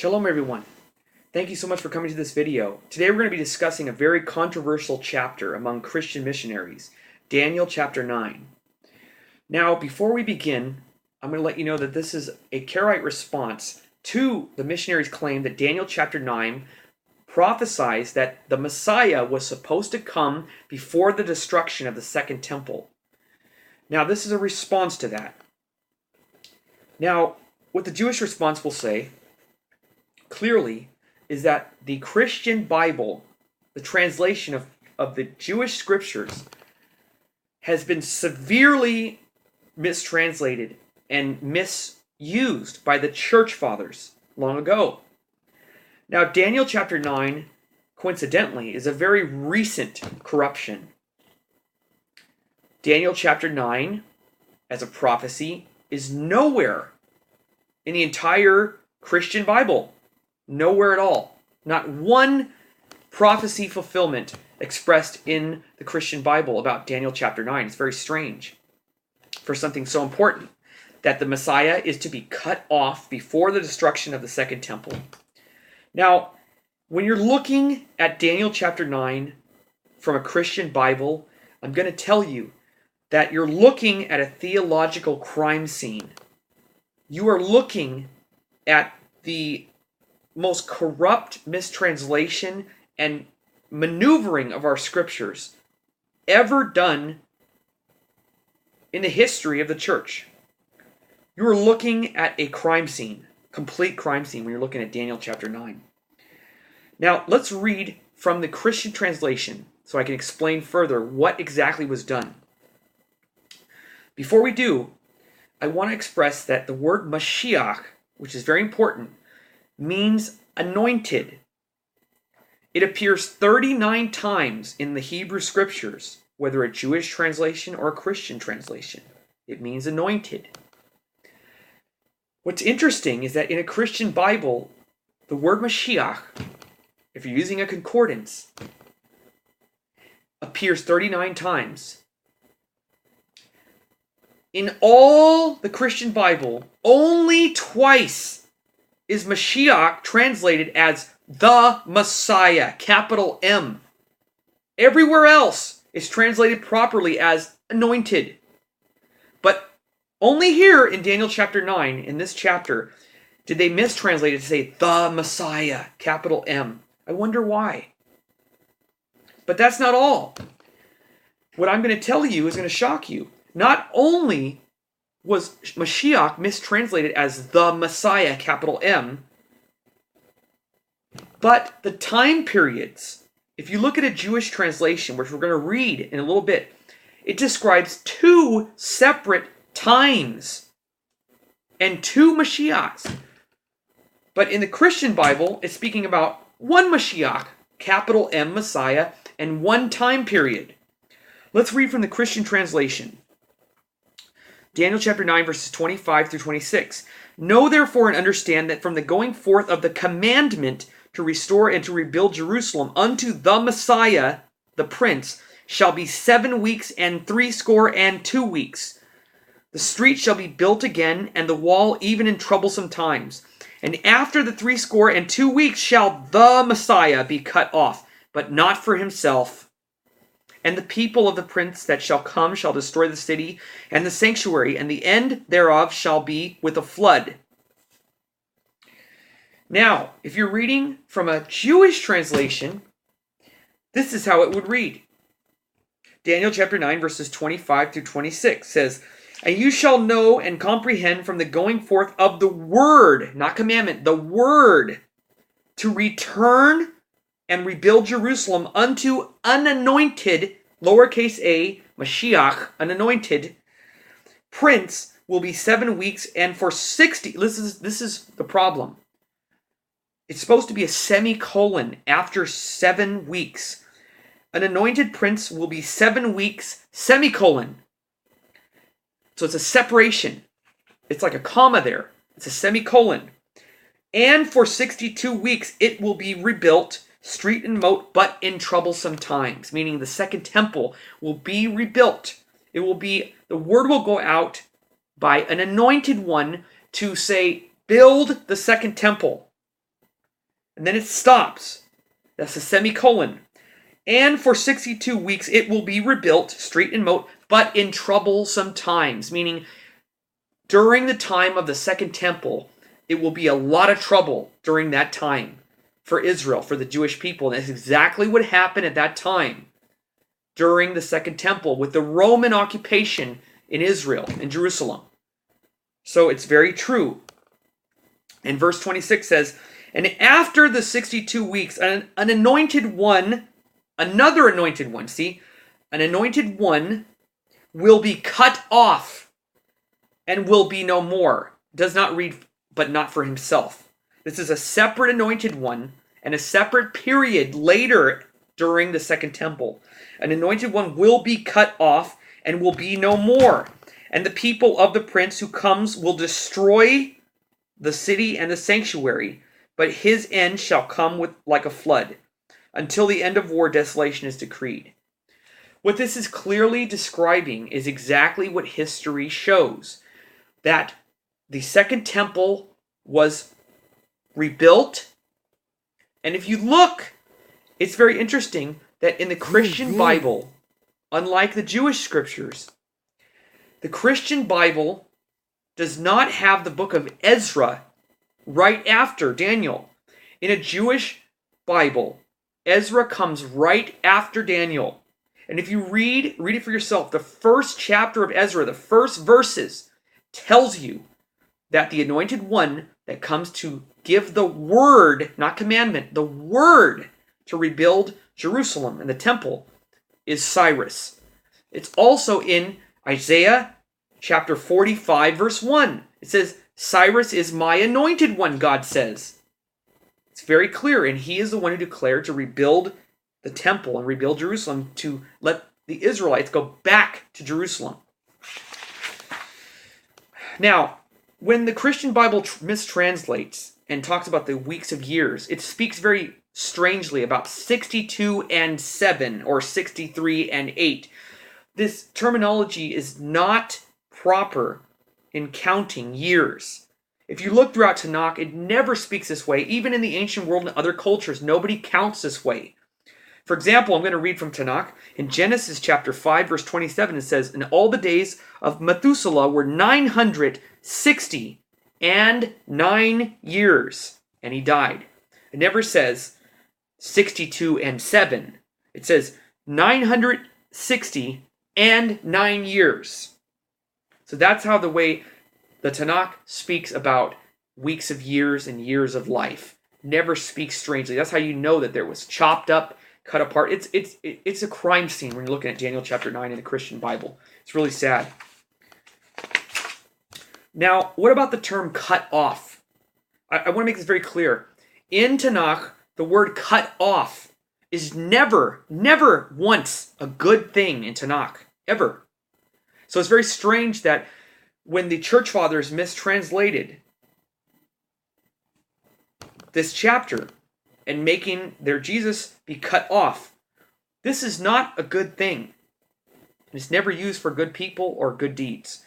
Shalom everyone. Thank you so much for coming to this video. Today we're going to be discussing a very controversial chapter among Christian missionaries, Daniel chapter 9. Now, before we begin, I'm going to let you know that this is a Karaite response to the missionaries' claim that Daniel chapter 9 prophesies that the Messiah was supposed to come before the destruction of the Second Temple. Now, this is a response to that. Now, what the Jewish response will say clearly is that the Christian Bible, the translation of the Jewish scriptures, has been severely mistranslated and misused by the church fathers long ago. Now, Daniel chapter 9, coincidentally, is a very recent corruption. Daniel chapter 9, as a prophecy, is nowhere in the entire Christian Bible. Nowhere at all. Not one prophecy fulfillment expressed in the Christian Bible about Daniel chapter 9. It's very strange for something so important, that the Messiah is to be cut off before the destruction of the Second Temple. Now, when you're looking at Daniel chapter 9 from a Christian Bible, I'm going to tell you that you're looking at a theological crime scene. You are looking at the most corrupt mistranslation and maneuvering of our scriptures ever done in the history of the church. You are looking at a crime scene, complete crime scene, when you're looking at Daniel chapter 9. Now, let's read from the Christian translation so I can explain further what exactly was done. Before we do, I want to express that the word Mashiach, which is very important, means anointed. It appears 39 times in the Hebrew scriptures, whether a Jewish translation or a Christian translation. It means anointed. What's interesting is that in a Christian Bible, the word Mashiach, if you're using a concordance, appears 39 times. In all the Christian Bible, only twice is Mashiach translated as the Messiah, capital M. Everywhere else is translated properly as anointed. But only here in Daniel chapter 9, in this chapter, did they mistranslate it to say the Messiah, capital M. I wonder why. But that's not all. What I'm going to tell you is going to shock you. Not only was Mashiach mistranslated as the Messiah, capital M, but the time periods, if you look at a Jewish translation, which we're going to read in a little bit, it describes two separate times and two Mashiachs. But in the Christian Bible, it's speaking about one Mashiach, capital M, Messiah, and one time period. Let's read from the Christian translation. Daniel chapter 9, verses 25 through 26. Know therefore and understand that from the going forth of the commandment to restore and to rebuild Jerusalem unto the Messiah, the Prince, shall be 7 weeks and 62 weeks. The street shall be built again, and the wall even in troublesome times. And after the 62 weeks shall the Messiah be cut off, but not for himself. And the people of the prince that shall come shall destroy the city and the sanctuary, and the end thereof shall be with a flood. Now, if you're reading from a Jewish translation, this is how it would read. Daniel chapter 9, verses 25 through 26 says, And you shall know and comprehend from the going forth of the word, not commandment, the word, to return and rebuild Jerusalem unto an anointed, lowercase a, Mashiach, an anointed prince, will be 7 weeks, and for 60, this is the problem. It's supposed to be a semicolon after 7 weeks. An anointed prince will be 7 weeks, semicolon. So it's a separation. It's like a comma there. It's a semicolon. And for 62 weeks it will be rebuilt, street and moat, but in troublesome times. Meaning the Second Temple will be rebuilt. It will be, the word will go out by an anointed one to say, build the Second Temple. And then it stops. That's a semicolon. And for 62 weeks it will be rebuilt, street and moat, but in troublesome times. Meaning, during the time of the Second Temple, it will be a lot of trouble during that time for Israel, for the Jewish people. And that's exactly what happened at that time during the Second Temple with the Roman occupation in Israel, in Jerusalem. So it's very true. And verse 26 says, and after the 62 weeks, an anointed one, another anointed one, see, an anointed one will be cut off and will be no more. Does not read, but not for himself. This is a separate anointed one and a separate period later during the Second Temple. An anointed one will be cut off and will be no more. And the people of the prince who comes will destroy the city and the sanctuary, but his end shall come with like a flood. Until the end of war, desolation is decreed. What this is clearly describing is exactly what history shows. That the Second Temple was rebuilt. And if you look, it's very interesting that in the Christian Bible, unlike the Jewish scriptures, the Christian Bible does not have the book of Ezra right after Daniel. In a Jewish Bible, Ezra comes right after Daniel. And if you read it for yourself, the first chapter of Ezra, the first verses, tells you that the anointed one that comes to give the word, not commandment, the word to rebuild Jerusalem and the temple is Cyrus. It's also in Isaiah chapter 45, verse 1. It says, Cyrus is my anointed one, God says. It's very clear, and he is the one who declared to rebuild the temple and rebuild Jerusalem, to let the Israelites go back to Jerusalem. Now, when the Christian Bible mistranslates and talks about the weeks of years, it speaks very strangely about 62 and 7 or 63 and 8. This terminology is not proper in counting years. If you look throughout Tanakh, it never speaks this way. Even in the ancient world and other cultures, nobody counts this way. For example, I'm going to read from Tanakh. In Genesis chapter 5, verse 27, it says, and all the days of Methuselah were 960 and 9 years, and he died. It never says 62 and 7. It says 960 and 9 years. So that's how the way the Tanakh speaks about weeks of years and years of life. Never speaks strangely. That's how you know that there was chopped up, cut apart. It's a crime scene when you're looking at Daniel chapter 9 in the Christian Bible. It's really sad. Now, what about the term cut off? I want to make this very clear. In Tanakh, the word cut off is never once a good thing in Tanakh. Ever. So it's very strange that when the church fathers mistranslated this chapter and making their Jesus be cut off, this is not a good thing. It's never used for good people or good deeds.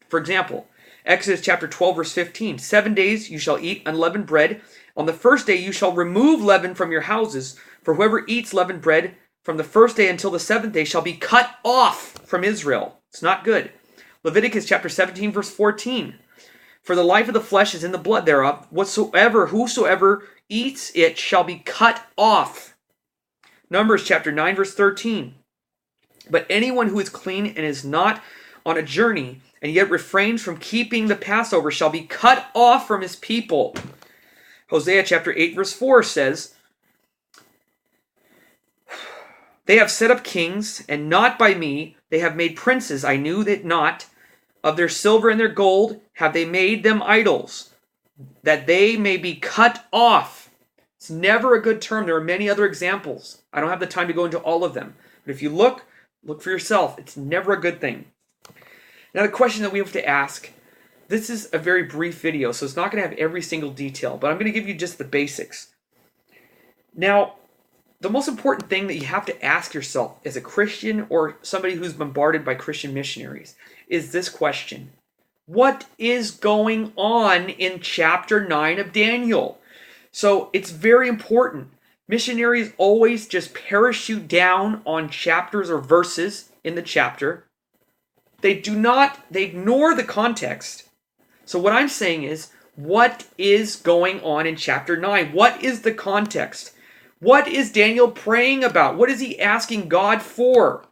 For example, Exodus chapter 12, verse 15. 7 days you shall eat unleavened bread. On the first day you shall remove leaven from your houses. For whoever eats leavened bread from the first day until the seventh day shall be cut off from Israel. It's not good. Leviticus chapter 17, verse 14. For the life of the flesh is in the blood thereof. Whosoever eats it shall be cut off. Numbers chapter 9, verse 13. But anyone who is clean and is not on a journey, and yet refrains from keeping the Passover, shall be cut off from his people. Hosea chapter 8, verse 4 says, they have set up kings, and not by me. They have made princes. I knew that not. Of their silver and their gold have they made them idols, that they may be cut off. It's never a good term. There are many other examples. I don't have the time to go into all of them. But if you look for yourself. It's never a good thing. Now the question that we have to ask, this is a very brief video, so it's not going to have every single detail, but I'm going to give you just the basics. Now, the most important thing that you have to ask yourself as a Christian or somebody who's bombarded by Christian missionaries is this question. What is going on in chapter 9 of Daniel? So it's very important. Missionaries always just parachute down on chapters or verses in the chapter. They ignore the context. So what I'm saying is, what is going on in chapter 9? What is the context? What is Daniel praying about? What is he asking God for?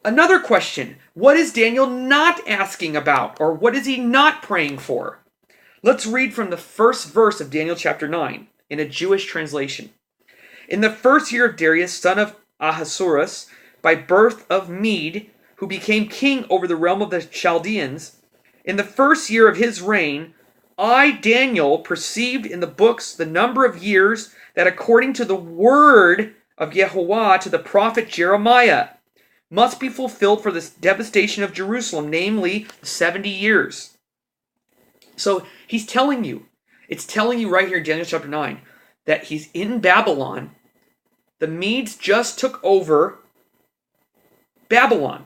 Another question, what is Daniel not asking about? Or what is he not praying for? Let's read from the first verse of Daniel chapter 9 in a Jewish translation. In the first year of Darius, son of Ahasuerus, by birth of Mede, who became king over the realm of the Chaldeans, in the first year of his reign, I, Daniel, perceived in the books the number of years that according to the word of Yehovah to the prophet Jeremiah must be fulfilled for this devastation of Jerusalem, namely 70 years. So he's telling you, it's telling you right here in Daniel chapter 9, that he's in Babylon. The Medes just took over Babylon.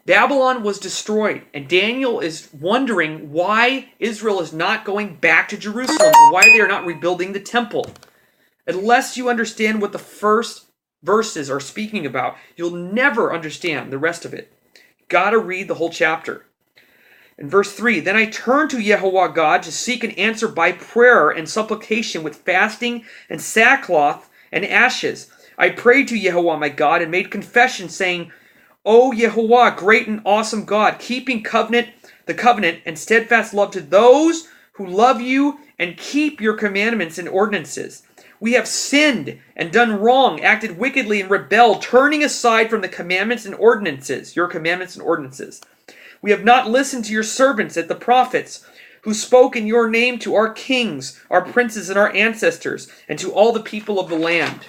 Babylon was destroyed, and Daniel is wondering why Israel is not going back to Jerusalem, or why they are not rebuilding the temple. Unless you understand what the first verses are speaking about, you'll never understand the rest of it. Gotta read the whole chapter. In verse 3, then I turned to Yehovah God to seek an answer by prayer and supplication with fasting and sackcloth and ashes. I prayed to Yehovah my God and made confession, saying, O Yehovah, great and awesome God, keeping the covenant and steadfast love to those who love you and keep your commandments and ordinances. We have sinned and done wrong, acted wickedly and rebelled, turning aside from the commandments and ordinances, your commandments and ordinances. We have not listened to your servants at the prophets, who spoke in your name to our kings, our princes, and our ancestors, and to all the people of the land.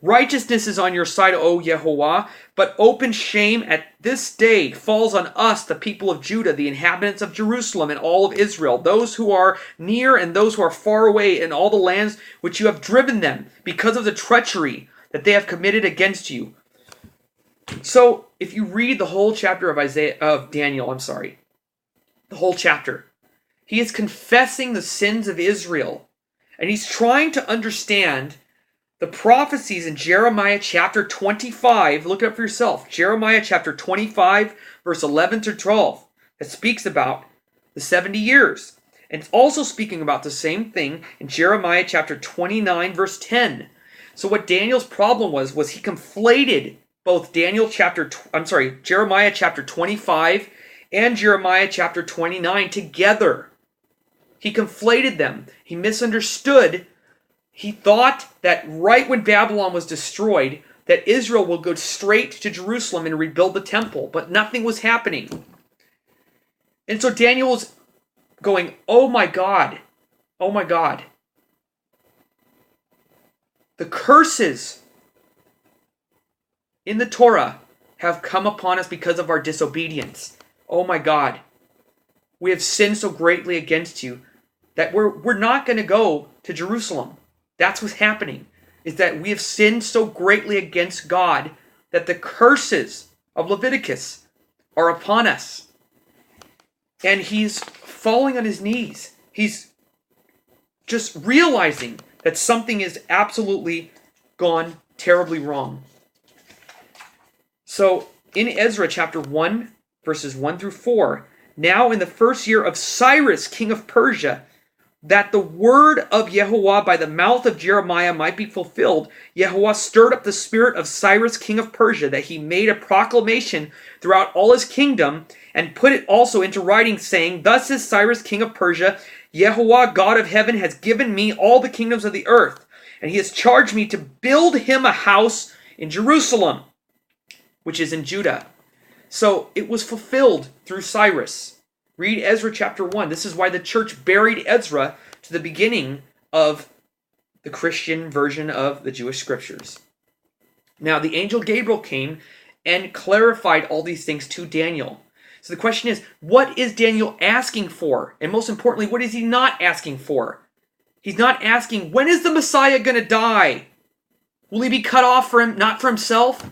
Righteousness is on your side, O Yehovah, but open shame at this day falls on us, the people of Judah, the inhabitants of Jerusalem, and all of Israel, those who are near and those who are far away, in all the lands which you have driven them, because of the treachery that they have committed against you. So, if you read the whole chapter of Daniel, the whole chapter, he is confessing the sins of Israel, and he's trying to understand the prophecies in Jeremiah chapter 25. Look it up for yourself. Jeremiah chapter 25, verse 11 to 12, that speaks about the 70 years. And it's also speaking about the same thing in Jeremiah chapter 29, verse 10. So what Daniel's problem was he conflated both Jeremiah chapter 25 and Jeremiah chapter 29 together. He conflated them. He misunderstood. He thought that right when Babylon was destroyed, that Israel will go straight to Jerusalem and rebuild the temple, but nothing was happening. And so Daniel was going, oh my God. The curses in the Torah have come upon us because of our disobedience. Oh my God. We have sinned so greatly against you that we're not going to go to Jerusalem. That's what's happening, is that we have sinned so greatly against God that the curses of Leviticus are upon us. And he's falling on his knees. He's just realizing that something is absolutely gone terribly wrong. So in Ezra chapter 1, verses 1 through 4, now in the first year of Cyrus, king of Persia, that the word of Yehovah by the mouth of Jeremiah might be fulfilled, Yehovah stirred up the spirit of Cyrus, king of Persia, that he made a proclamation throughout all his kingdom, and put it also into writing, saying, Thus says Cyrus, king of Persia, Yehovah, God of heaven, has given me all the kingdoms of the earth, and he has charged me to build him a house in Jerusalem, which is in Judah. So it was fulfilled through Cyrus. Read Ezra chapter 1. This is why the church buried Ezra to the beginning of the Christian version of the Jewish scriptures. Now the angel Gabriel came and clarified all these things to Daniel. So the question is, what is Daniel asking for? And most importantly, what is he not asking for? He's not asking, when is the Messiah going to die? Will he be cut off for him, not for himself?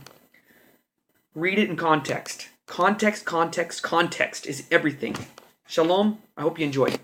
Read it in context. Context is everything. Shalom. I hope you enjoyed.